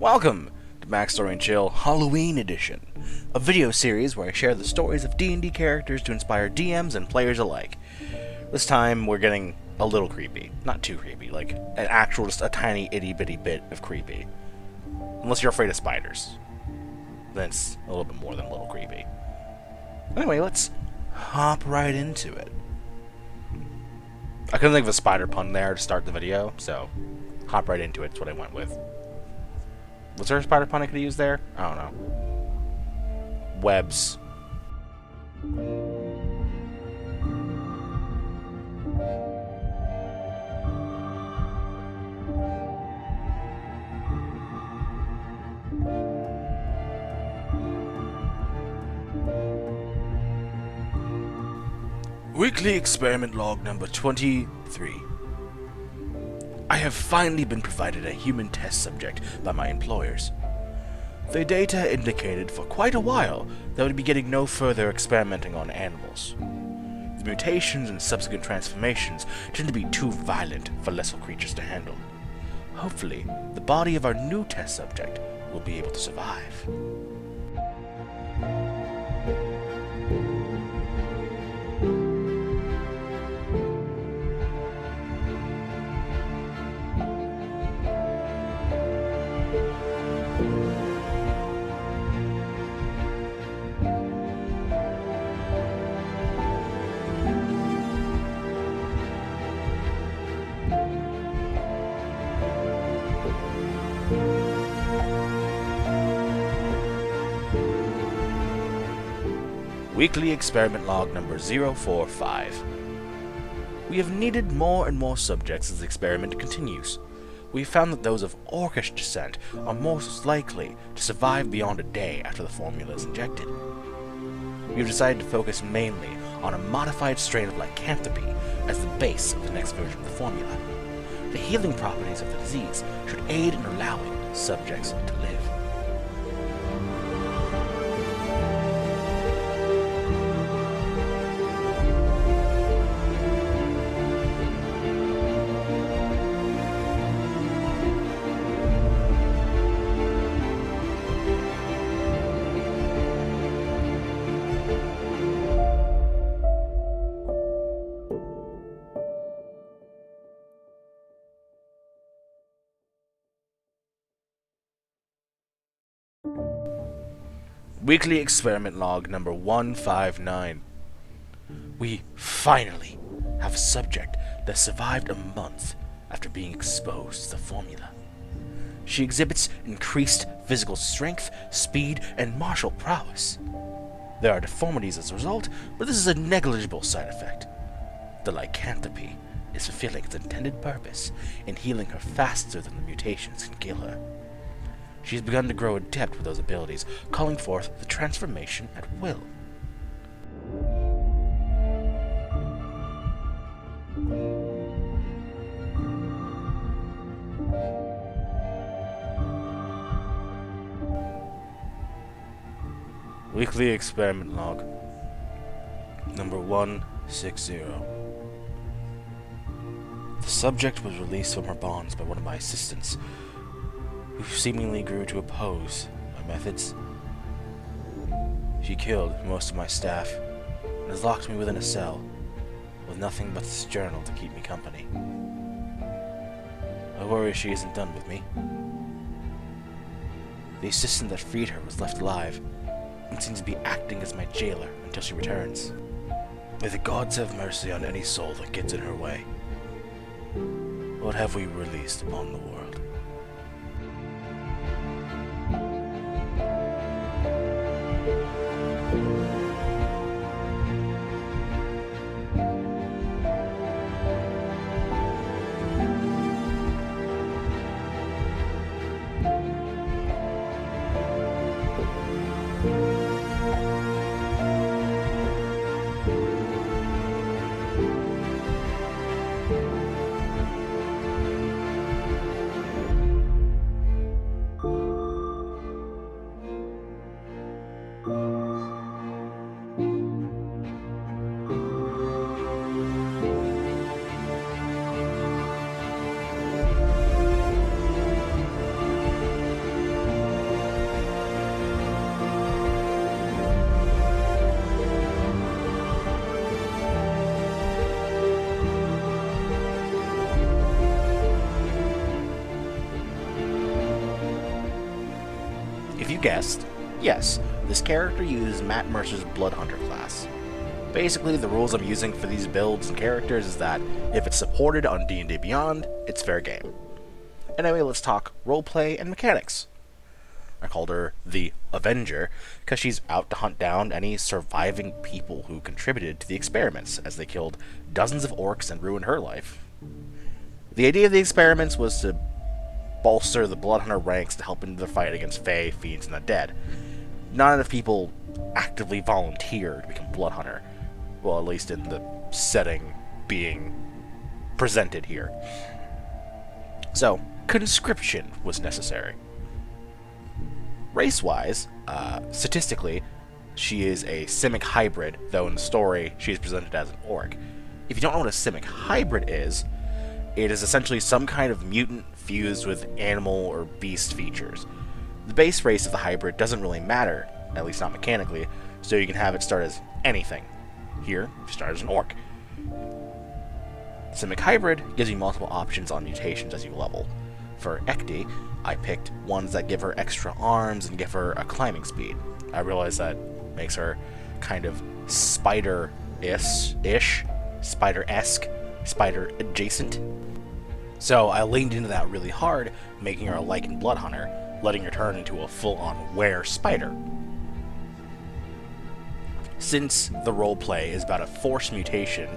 Welcome to Backstory and Chill Halloween Edition, a video series where I share the stories of D&D characters to inspire DMs and players alike. This time we're getting a little creepy. Not too creepy, like an actual, just a tiny itty bitty bit of creepy. Unless you're afraid of spiders. Then it's a little bit more than a little creepy. Anyway, let's hop right into it. I couldn't think of a spider pun there to start the video, so hop right into it. That's what I went with. Was there a spider pun I could use there? I don't know. Webs. Weekly experiment log number 23. I have finally been provided a human test subject by my employers. The data indicated for quite a while that I would be getting no further experimenting on animals. The mutations and subsequent transformations tend to be too violent for lesser creatures to handle. Hopefully, the body of our new test subject will be able to survive. Weekly experiment log number 045. We have needed more and more subjects as the experiment continues. We have found that those of orcish descent are most likely to survive beyond a day after the formula is injected. We have decided to focus mainly on a modified strain of lycanthropy as the base of the next version of the formula. The healing properties of the disease should aid in allowing subjects to live. Weekly experiment log number 159. We finally have a subject that survived a month after being exposed to the formula. She exhibits increased physical strength, speed, and martial prowess. There are deformities as a result, but this is a negligible side effect. The lycanthropy is fulfilling its intended purpose in healing her faster than the mutations can kill her. She has begun to grow adept with those abilities, calling forth the transformation at will. Weekly experiment log number 160. The subject was released from her bonds by one of my assistants, who seemingly grew to oppose my methods. She killed most of my staff and has locked me within a cell with nothing but this journal to keep me company. I worry she isn't done with me. The assistant that freed her was left alive and seems to be acting as my jailer until she returns. May the gods have mercy on any soul that gets in her way. What have we released upon the world? guessed, yes, this character uses Matt Mercer's Blood Hunter class. Basically, the rules I'm using for these builds and characters is that if it's supported on D&D Beyond, it's fair game. Anyway, let's talk roleplay and mechanics. I called her the Avenger because she's out to hunt down any surviving people who contributed to the experiments, as they killed dozens of orcs and ruined her life. The idea of the experiments was to bolster the Blood Hunter ranks to help in the fight against Fae, Fiends, and the Dead. Not enough people actively volunteer to become Blood Hunter, well, at least in the setting being presented here. So, conscription was necessary. Race-wise, statistically, she is a Simic hybrid, though in the story she is presented as an orc. If you don't know what a Simic hybrid is, it is essentially some kind of mutant fused with animal or beast features. The base race of the hybrid doesn't really matter, at least not mechanically, so you can have it start as anything. Here, you start as an orc. Simic hybrid gives you multiple options on mutations as you level. For Ekdi, I picked ones that give her extra arms and give her a climbing speed. I realize that makes her kind of spider-ish, spider-esque, spider-adjacent. So I leaned into that really hard, making her a Lycan Blood Hunter, letting her turn into a full-on were-spider. Since the roleplay is about a forced mutation,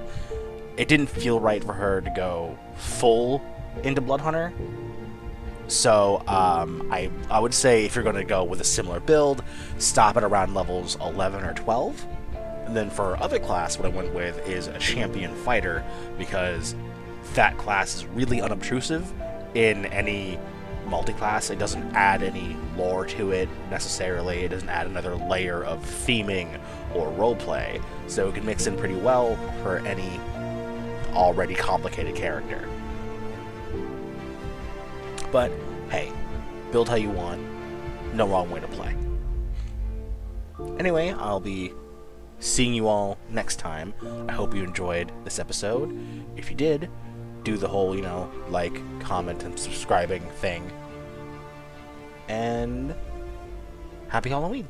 it didn't feel right for her to go full into Blood Hunter. So I would say if you're going to go with a similar build, stop at around levels 11 or 12. And then for our other class, what I went with is a champion fighter, because that class is really unobtrusive in any multi-class. It doesn't add any lore to it necessarily. It doesn't add another layer of theming or roleplay. So it can mix in pretty well for any already complicated character. But hey, build how you want. No wrong way to play. Anyway, I'll be seeing you all next time. I hope you enjoyed this episode. If you did, do the whole, like, comment, and subscribing thing. And happy Halloween!